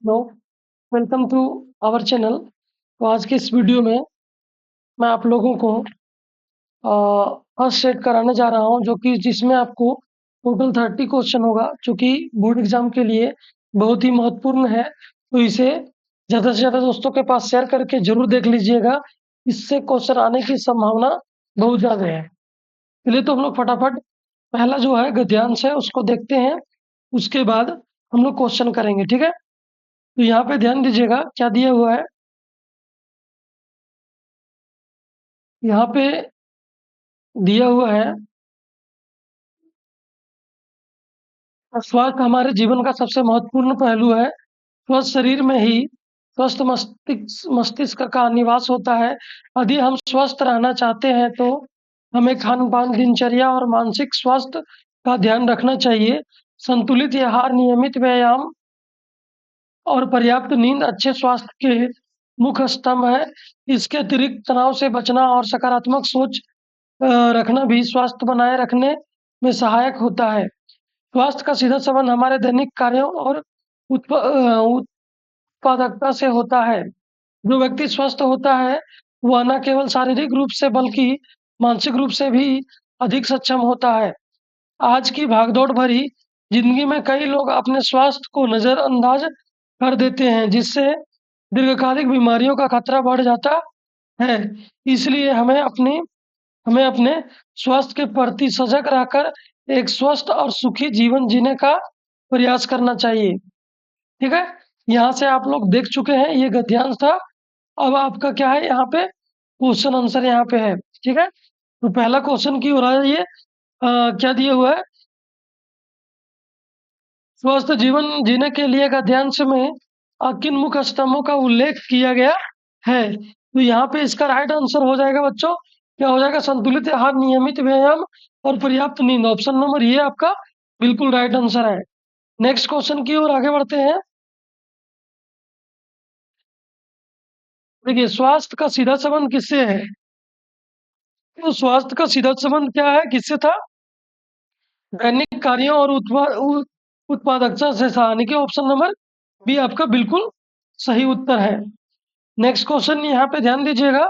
Hello, welcome to our channel. तो आज के इस वीडियो में मैं आप लोगों को फर्स्ट सेट कराने जा रहा हूं, जो कि जिसमें आपको टोटल 30 क्वेश्चन होगा, जो कि बोर्ड एग्जाम के लिए बहुत ही महत्वपूर्ण है। तो इसे ज़्यादा से ज़्यादा दोस्तों के पास शेयर करके ज़रूर देख लीजिएगा। इससे क्वेश्चन आने की संभावना बहुत ज़्यादा है। चलिए तो हम लोग फटाफट पहला जो है गद्यांश है उसको देखते हैं। उसके बाद हम लोग क्वेश्चन करेंगे, ठीक है। तो यहाँ पे ध्यान दीजिएगा क्या दिया हुआ है। यहाँ पे दिया हुआ है, स्वास्थ्य हमारे जीवन का सबसे महत्वपूर्ण पहलू है। स्वस्थ शरीर में ही स्वस्थ मस्तिष्क का निवास होता है। यदि हम स्वस्थ रहना चाहते हैं तो हमें खान पान, दिनचर्या और मानसिक स्वास्थ्य का ध्यान रखना चाहिए। संतुलित आहार, नियमित व्यायाम और पर्याप्त नींद अच्छे स्वास्थ्य के मुख्य स्तंभ है। इसके अतिरिक्त तनाव से बचना और सकारात्मक सोच रखना भी स्वास्थ्य बनाए रखने में सहायक होता है। स्वास्थ्य का सीधा संबंध हमारे दैनिक कार्यों और उत्पादकता से होता है। जो व्यक्ति स्वस्थ होता है वह न केवल शारीरिक रूप से बल्कि मानसिक रूप से भी अधिक सक्षम होता है। आज की भागदौड़ भरी जिंदगी में कई लोग अपने स्वास्थ्य को नजरअंदाज कर देते हैं, जिससे दीर्घकालिक बीमारियों का खतरा बढ़ जाता है। इसलिए हमें अपने स्वास्थ्य के प्रति सजग रहकर एक स्वस्थ और सुखी जीवन जीने का प्रयास करना चाहिए, ठीक है। यहाँ से आप लोग देख चुके हैं, ये गद्यांश था। अब आपका क्या है, यहाँ पे क्वेश्चन आंसर यहाँ पे है, ठीक है। तो पहला क्वेश्चन की हो रहा है, ये क्या दिया हुआ है। स्वस्थ जीवन जीने के लिए गद्यांश में किन मुख्य स्तंभों का उल्लेख किया गया है। तो यहाँ पे इसका राइट आंसर हो जाएगा बच्चों, क्या हो जाएगा, संतुलित आहार, नियमित व्यायाम और पर्याप्त नींद। ऑप्शन नंबर ये आपका बिल्कुल राइट आंसर है। नेक्स्ट क्वेश्चन की ओर आगे बढ़ते हैं। देखिए, स्वास्थ्य का सीधा संबंध किससे है। तो स्वास्थ्य का सीधा संबंध क्या है, किससे था, दैनिक कार्यों और उत्पादकता से था, यानी कि ऑप्शन नंबर बी आपका बिल्कुल सही उत्तर है। नेक्स्ट क्वेश्चन यहाँ पे ध्यान दीजिएगा,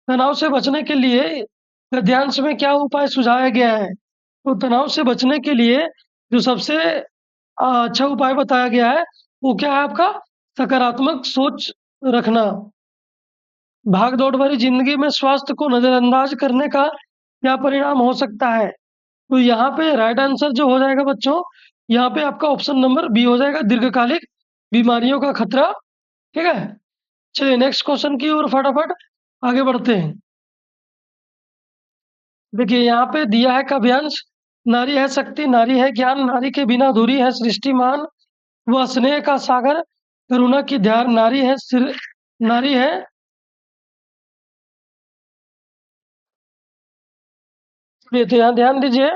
तनाव से बचने के लिए गद्यांश में क्या उपाय सुझाया गया है। तो तनाव से बचने के लिए जो सबसे अच्छा उपाय बताया गया है वो क्या है आपका, सकारात्मक सोच रखना। भाग दौड़ भरी जिंदगी में स्वास्थ्य को नजरअंदाज करने का क्या परिणाम हो सकता है। तो यहाँ पे राइट आंसर जो हो जाएगा बच्चों, यहाँ पे आपका ऑप्शन नंबर बी हो जाएगा, दीर्घकालिक बीमारियों का खतरा, ठीक है। चलिए नेक्स्ट क्वेश्चन की ओर फटाफट आगे बढ़ते हैं। देखिए यहाँ पे दिया है काव्यांश, नारी है शक्ति, नारी है ज्ञान, नारी के बिना अधूरी है सृष्टि महान, वह स्नेह का सागर, करुणा की धार, नारी है सिर, नारी है, तो यहाँ ध्यान दीजिए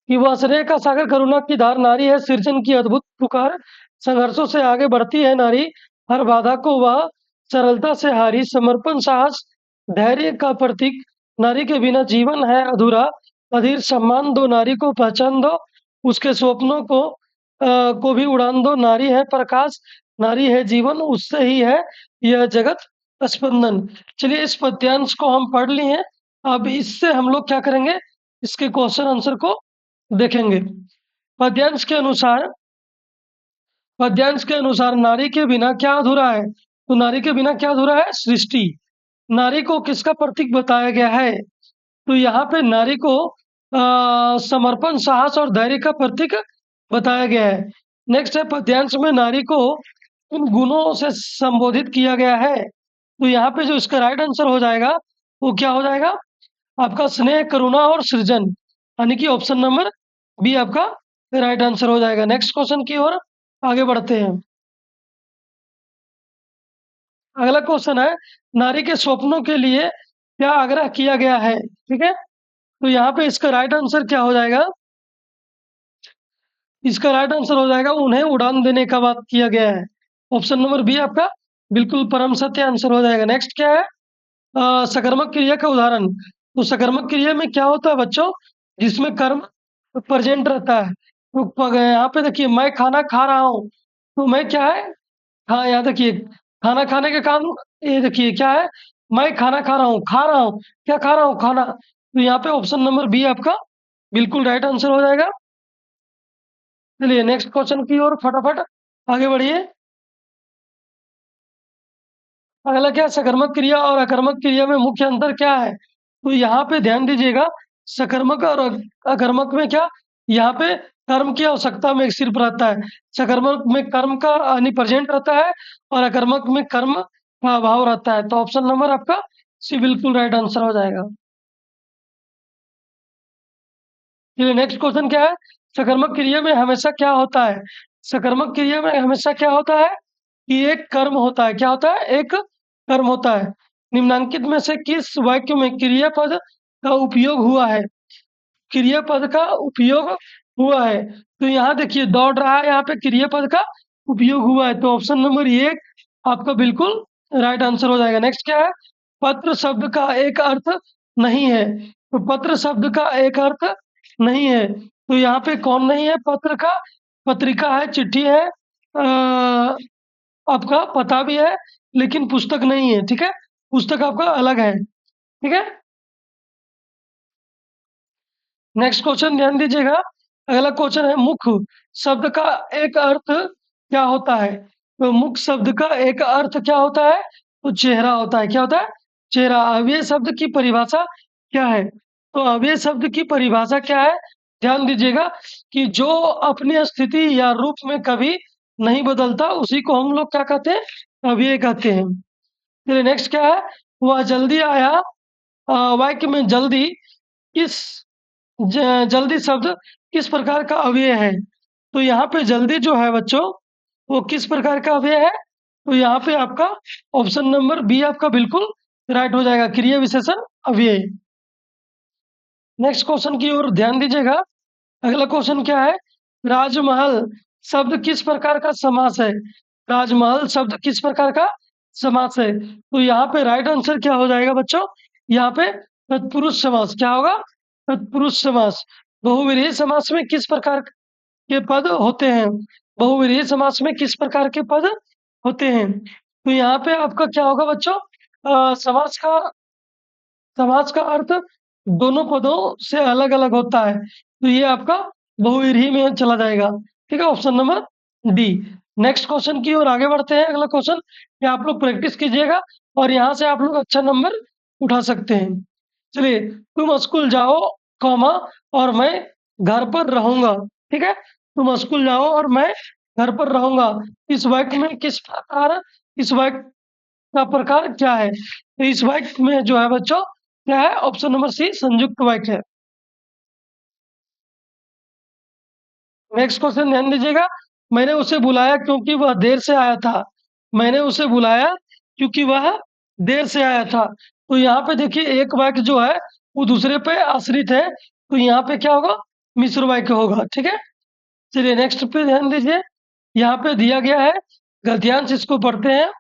कि वह स्नेह का सागर, करुणा की धार, नारी है सृजन की अद्भुत पुकार, संघर्षों से आगे बढ़ती है नारी, हर बाधा को वह सरलता से हारी, समर्पण, साहस, धैर्य का प्रतीक, नारी के बिना जीवन है अधूरा, अधीर सम्मान दो नारी को, पहचान दो उसके स्वप्नों को भी उड़ान दो, नारी है प्रकाश, नारी है जीवन, उससे ही है यह जगत स्पंदन। चलिए इस पद्यांश को हम पढ़ लिए हैं। अब इससे हम लोग क्या करेंगे, इसके क्वेश्चन आंसर को देखेंगे। पद्यांश के अनुसार पद्यांश के अनुसार नारी के बिना क्या अधूरा है। तो नारी के बिना क्या अधूरा है, सृष्टि। नारी को किसका प्रतीक बताया गया है। तो यहाँ पे नारी को समर्पण, साहस और धैर्य का प्रतीक बताया गया है। नेक्स्ट है, पद्यांश में नारी को उन गुणों से संबोधित किया गया है। तो यहाँ पे जो इसका राइट आंसर हो जाएगा वो क्या हो जाएगा आपका, स्नेह, करुणा और सृजन, यानी कि ऑप्शन नंबर बी आपका राइट आंसर हो जाएगा। नेक्स्ट क्वेश्चन की ओर आगे बढ़ते हैं। अगला क्वेश्चन है, नारी के स्वप्नों के लिए क्या आग्रह किया गया है, ठीक है। तो यहाँ पे इसका राइट आंसर क्या हो जाएगा, इसका राइट आंसर हो जाएगा उन्हें उड़ान देने का बात किया गया है। ऑप्शन नंबर बी आपका बिल्कुल परम सत्य आंसर हो जाएगा। नेक्स्ट क्या है, सकर्मक क्रिया का उदाहरण। तो सकर्मक क्रिया में क्या होता है बच्चों, जिसमें कर्म प्रेजेंट रहता है। तो यहाँ पे देखिए, मैं खाना खा रहा हूँ, तो मैं क्या है? हाँ, यहाँ देखिए, खाना खाने का काम, ये देखिए क्या है? मैं खाना खा रहा हूँ, खा रहा हूँ, क्या खा रहा हूँ? खाना। तो यहाँ पे ऑप्शन नंबर बी आपका बिल्कुल राइट आंसर हो जाएगा। चलिए नेक्स्ट क्वेश्चन की ओर फटाफट आगे बढ़िए। अगला क्या है? सकर्मक क्रिया और अकर्मक क्रिया में मुख्य अंतर क्या है? तो यहाँ पे ध्यान दीजिएगा, सकर्मक और अकर्मक में क्या, यहाँ पे कर्म की आवश्यकता में सिर्फ रहता है। सकर्मक में कर्म का यानी प्रेजेंट रहता है, और अकर्मक में कर्म का अभाव रहता है। तो ऑप्शन नंबर आपका सी बिल्कुल राइट आंसर हो जाएगा। चलिए नेक्स्ट क्वेश्चन क्या है? सकर्मक क्रिया में हमेशा क्या होता है? सकर्मक क्रिया में हमेशा क्या होता है कि एक कर्म होता है। क्या होता है? एक कर्म होता है। निम्नांकित में से किस वाक्य में क्रियापद का उपयोग हुआ है? क्रियापद का उपयोग हुआ है। तो यहाँ देखिए दौड़ रहा है, यहाँ पे क्रियापद का उपयोग हुआ है। तो ऑप्शन नंबर एक आपका बिल्कुल राइट आंसर हो जाएगा। नेक्स्ट क्या है? पत्र शब्द का एक अर्थ नहीं है। तो पत्र शब्द का एक अर्थ नहीं है। तो यहाँ पे कौन नहीं है? पत्र का, पत्रिका है, चिट्ठी है, आपका पता भी है, लेकिन पुस्तक नहीं है। ठीक है, पुस्तक आपका अलग है। ठीक है, नेक्स्ट क्वेश्चन ध्यान दीजिएगा। अगला क्वेश्चन है, मुख शब्द का एक अर्थ क्या होता है? तो मुख शब्द का एक अर्थ क्या होता है? तो चेहरा होता है। क्या होता है? चेहरा। अव्यय शब्द की परिभाषा क्या है? तो अव्यय शब्द की परिभाषा क्या है? ध्यान दीजिएगा कि जो अपनी स्थिति या रूप में कभी नहीं बदलता, उसी को हम लोग क्या कहते हैं? अव्यय कहते हैं। चलिए नेक्स्ट क्या है? वह जल्दी आया, वाक्य में जल्दी किस जल्दी शब्द किस प्रकार का अव्यय है? तो यहाँ पे जल्दी जो है बच्चों, वो किस प्रकार का अव्यय है? तो यहाँ पे आपका ऑप्शन नंबर बी आपका बिल्कुल राइट हो जाएगा, क्रिया विशेषण अव्यय। नेक्स्ट क्वेश्चन की ओर ध्यान दीजिएगा। अगला क्वेश्चन क्या है? राजमहल शब्द किस प्रकार का समास है? राजमहल शब्द किस प्रकार का समास है? तो यहाँ पे राइट आंसर क्या हो जाएगा बच्चों? यहाँ पे तत्पुरुष समास। क्या होगा? तत्पुरुष समास। बहुव्रीहि समास में किस प्रकार के पद होते हैं? बहुव्रीहि समास में किस प्रकार के पद होते हैं? तो यहाँ पे आपका क्या होगा बच्चों? समास का अर्थ दोनों पदों से अलग अलग होता है। तो ये आपका बहुव्रीहि में चला जाएगा। ठीक है, option number D. Next question की ओर आगे बढ़ते हैं। अगला क्वेश्चन ये आप लोग प्रैक्टिस कीजिएगा, और यहाँ से आप लोग अच्छा नंबर उठा सकते हैं। चलिए, तुम स्कूल जाओ, कॉमा, और मैं घर पर रहूंगा। ठीक है, तुम स्कूल जाओ और मैं घर पर रहूंगा। इस वाक्य में किस प्रकार, इस वाक्य का प्रकार क्या है? तो इस वाक्य में जो है बच्चों क्या है? ऑप्शन नंबर सी संयुक्त वाक्य है। नेक्स्ट क्वेश्चन ध्यान दीजिएगा। मैंने उसे बुलाया क्योंकि वह देर से आया था। मैंने उसे बुलाया क्योंकि वह देर से आया था। तो यहाँ पे देखिए एक वाक्य जो है वो दूसरे पे आश्रित है। तो यहाँ पे क्या होगा? मिश्र वाक्य होगा। ठीक है, चलिए नेक्स्ट पे ध्यान दीजिए। यहाँ पे दिया गया है गद्यांश, इसको पढ़ते हैं।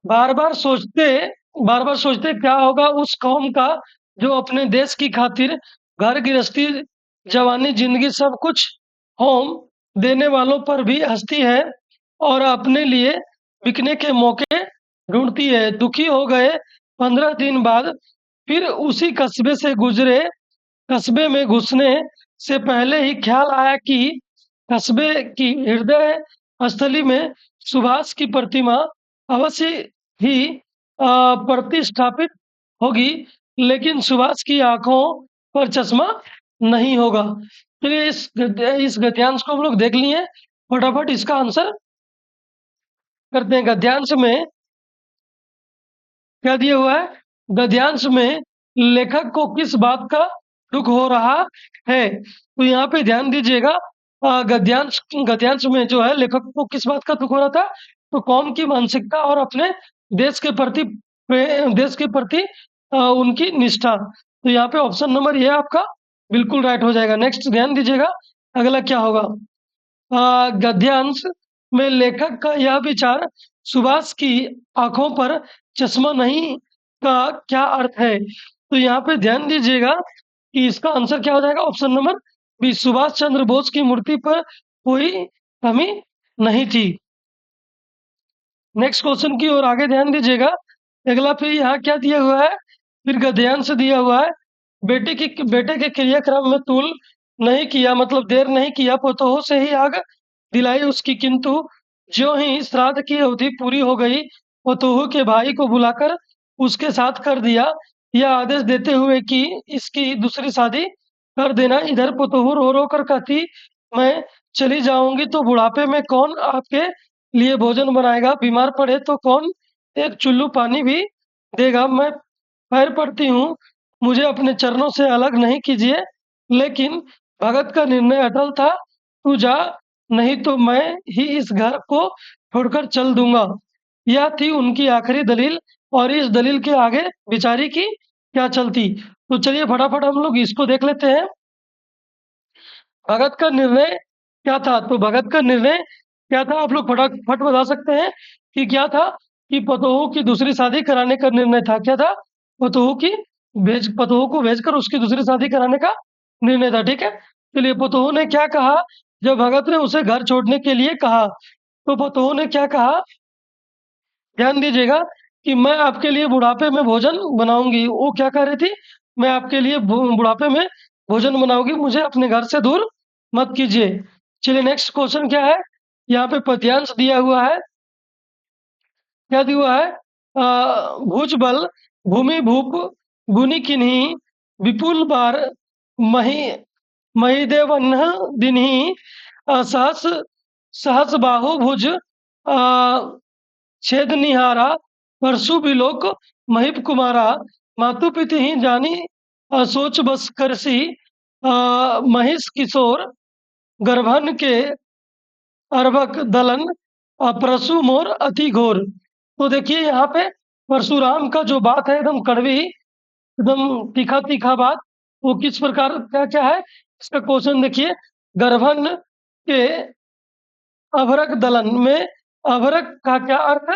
बार बार सोचते बार बार सोचते क्या होगा उस कौम का जो अपने देश की खातिर घर गृहस्थी, जवानी, जिंदगी सब कुछ होम देने वालों पर भी हंसती है, और अपने लिए बिकने के मौके ढूंढती है। दुखी हो गए 15 दिन बाद फिर उसी कस्बे से गुजरे। कस्बे में घुसने से पहले ही ख्याल आया कि कस्बे की हृदय स्थली में सुभाष की प्रतिमा अवश्य ही प्रतिष्ठापित होगी, लेकिन सुभाष की आंखों पर चश्मा नहीं होगा। चलिए इस गद्यांश को हम लोग देख लिए। फटाफट इसका आंसर करते हैं। गद्यांश में क्या दिया हुआ है? गद्यांश में लेखक को किस बात का दुख हो रहा है? तो यहाँ पे ध्यान दीजिएगा। गद्यांश गद्यांश में जो है लेखक को किस बात का दुख हो रहा था? तो कौम की मानसिकता और अपने देश के प्रति देश के प्रति उनकी निष्ठा। तो यहाँ पे ऑप्शन नंबर ये आपका बिल्कुल राइट हो जाएगा। नेक्स्ट ध्यान दीजिएगा, अगला क्या होगा? गद्यांश में लेखक का यह विचार सुभाष की आंखों पर चश्मा नहीं का क्या अर्थ है? तो यहाँ पे ध्यान दीजिएगा कि इसका आंसर क्या हो जाएगा? Option number B, Subhash Chandra Bose की मूर्ति पर कोई कमी नहीं थी। नेक्स्ट क्वेश्चन की ओर आगे ध्यान दीजिएगा। अगला फिर यहाँ क्या दिया हुआ है, फिर गद्यांश दिया हुआ है। बेटे के क्रियाक्रम में तूल नहीं किया, मतलब देर नहीं किया, पोतोह से ही आग दिलाई उसकी, किंतु ज्यों ही श्राद्ध की अवधि पूरी हो गई, पोतोह के भाई को बुलाकर उसके साथ कर दिया, यह आदेश देते हुए कि इसकी दूसरी शादी कर देना। इधर पोतोह रो रो कर कहती, मैं चली जाऊंगी तो बुढ़ापे में कौन आपके लिए भोजन बनाएगा, बीमार पड़े तो कौन एक चुल्लू पानी भी देगा। मैं पैर पड़ती हूँ, मुझे अपने चरणों से अलग नहीं कीजिए। लेकिन भगत का निर्णय अटल था, तू जा, नहीं तो मैं ही इस घर को छोड़कर चल दूंगा। यह थी उनकी आखिरी दलील, और इस दलील के आगे बेचारी की क्या चलती। तो चलिए फटाफट हम लोग इसको देख लेते हैं। भगत का निर्णय क्या था? तो भगत का निर्णय क्या था, आप लोग फटाफट बता सकते हैं कि क्या था? कि पतोहू की दूसरी शादी कराने का निर्णय था। क्या था? पतोहू को भेजकर उसकी दूसरी शादी कराने का निर्णय था। ठीक है, चलिए पतोहू ने क्या कहा जब भगत ने उसे घर छोड़ने के लिए कहा? तो पतोहू ने क्या कहा, ध्यान दीजिएगा, कि मैं आपके लिए बुढ़ापे में भोजन बनाऊंगी। वो क्या कह रही थी, मैं आपके लिए बुढ़ापे में भोजन बनाऊंगी, मुझे अपने घर से दूर मत कीजिए। चलिए नेक्स्ट क्वेश्चन क्या है, यहाँ पे पद्यांश दिया हुआ है। क्या दिया हुआ है? भुज बल भूमि भूप गुनी किन्ही, विपुल बार मही महिदेवन्ह दिन्ही, सहस सहस बाहु भुज छेद निहारा, परसु बिलोक महिप कुमारा, मातु पिति ही जानी सोच बस करसी, महिष किशोर गर्भन के अर्भक दलन, परसु मोर अति घोर। तो देखिए यहाँ पे परशुराम का जो बात है एकदम कड़वी, एकदम तीखा तीखा बात, वो किस प्रकार क्या क्या है इसका क्वेश्चन देखिए। गर्भन के अभरक दलन में अभरक का क्या अर्थ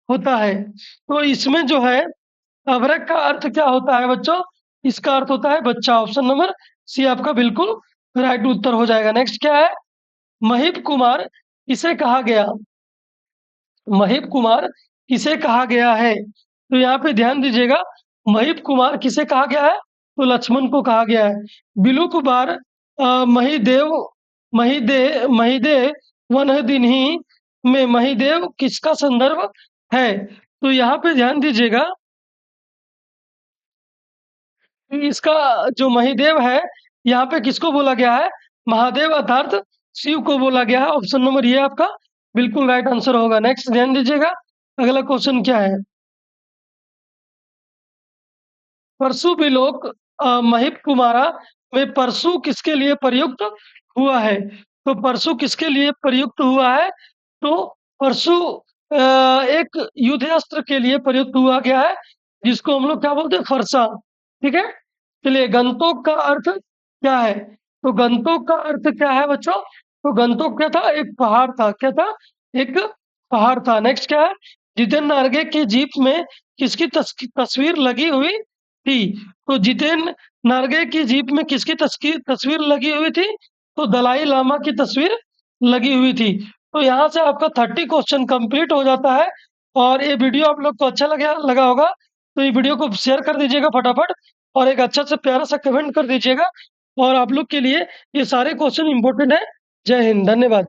होता है? तो इसमें जो है अभरक का अर्थ क्या होता है बच्चों? इसका अर्थ होता है बच्चा। ऑप्शन नंबर सी आपका बिल्कुल राइट उत्तर हो जाएगा। नेक्स्ट क्या है, महिप कुमार किसे कहा गया? महिप कुमार किसे कहा गया है? तो यहाँ पे ध्यान दीजिएगा, महिप कुमार किसे कहा गया है? तो लक्ष्मण को कहा गया है। बिलुक बार महिदेव महिदे वन दिन्ही में महिदेव किसका संदर्भ है? तो यहाँ पे ध्यान दीजिएगा, इसका जो महिदेव है यहाँ पे किसको बोला गया है? महादेव अर्थात शिव को बोला गया है। ऑप्शन नंबर ये आपका बिल्कुल राइट आंसर होगा। नेक्स्ट ध्यान दीजिएगा, अगला क्वेश्चन क्या है, परसु बिलोक महिप कुमारा में परसु किसके लिए प्रयुक्त हुआ है? तो परसु किसके लिए प्रयुक्त हुआ है? तो परसु एक युद्ध अस्त्र के लिए प्रयुक्त हुआ गया है, जिसको हम लोग क्या बोलते हैं, फरसा। ठीक है, चलिए गंतोक का अर्थ क्या है? तो गंतोक का अर्थ क्या है बच्चों? तो गंतोक क्या था, एक पहाड़ था। क्या था? एक पहाड़ था। नेक्स्ट क्या है, जितेन नार्गे की जीप में किसकी तस्वीर लगी हुई थी? तो जितेन नार्गे की जीप में किसकी तस्वीर लगी हुई थी? तो दलाई लामा की तस्वीर लगी हुई थी। तो यहाँ से आपका 30 क्वेश्चन कंप्लीट हो जाता है। और ये वीडियो आप लोग को अच्छा लगा होगा, तो ये वीडियो को शेयर कर दीजिएगा फटाफट, और एक अच्छा सा प्यारा सा कमेंट कर दीजिएगा। और आप लोग के लिए ये सारे क्वेश्चन इंपॉर्टेंट है। जय हिंद, धन्यवाद।